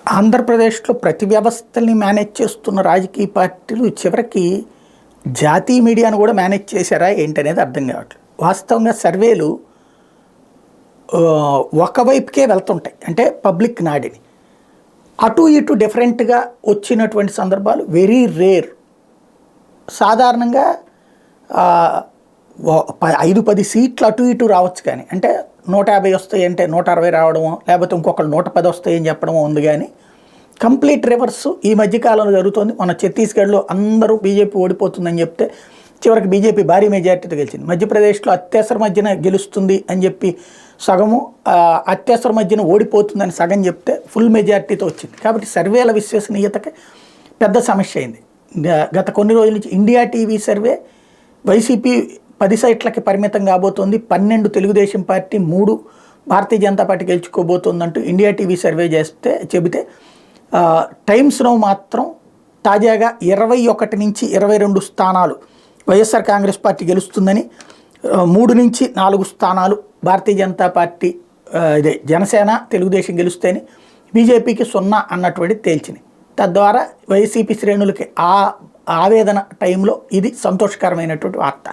ఆంధ్రప్రదేశ్లో ప్రతి వ్యవస్థల్ని మేనేజ్ చేస్తున్న రాజకీయ పార్టీలు చివరికి జాతీయ మీడియాను కూడా మేనేజ్ చేశారా ఏంటనేది అర్థం కావట్లేదు. వాస్తవంగా సర్వేలు ఒకవైపుకే వెళ్తుంటాయి, అంటే పబ్లిక్ నాడిని. అటు ఇటు డిఫరెంట్గా వచ్చినటువంటి సందర్భాలు వెరీ రేర్. సాధారణంగా 5-10 సీట్లు అటు ఇటు రావచ్చు, కానీ అంటే 150 వస్తాయి అంటే 160 రావడమో, లేకపోతే ఇంకొకరు 110 వస్తాయని చెప్పడమో ఉంది. కానీ కంప్లీట్ రివర్స్ ఈ మధ్యకాలంలో జరుగుతుంది. మన ఛత్తీస్గఢ్లో అందరూ బీజేపీ ఓడిపోతుందని చెప్తే చివరికి బీజేపీ భారీ మెజార్టీతో గెలిచింది. మధ్యప్రదేశ్లో అత్యవసర మధ్యన గెలుస్తుంది అని చెప్పి సగము, అత్యవసర మధ్యన ఓడిపోతుందని సగం చెప్తే ఫుల్ మెజార్టీతో వచ్చింది. కాబట్టి సర్వేల విశ్వసనీయతకి పెద్ద సమస్య అయింది. గత కొన్ని రోజుల నుంచి ఇండియా టీవీ సర్వే వైసీపీ 10 సైట్లకి పరిమితం కాబోతోంది, 12 తెలుగుదేశం పార్టీ, 3 భారతీయ జనతా పార్టీ గెలుచుకోబోతోందంటూ ఇండియా టీవీ సర్వే చెబితే టైమ్స్ నౌ మాత్రం తాజాగా 21 నుంచి 22 స్థానాలు వైఎస్ఆర్ కాంగ్రెస్ పార్టీ గెలుస్తుందని, 3 నుంచి 4 స్థానాలు భారతీయ జనతా పార్టీ, జనసేన తెలుగుదేశం గెలుస్తాయని, బీజేపీకి 0 అన్నటువంటి తేల్చినాయి. తద్వారా వైసీపీ శ్రేణులకి ఆ ఆవేదన టైంలో ఇది సంతోషకరమైనటువంటి వార్త.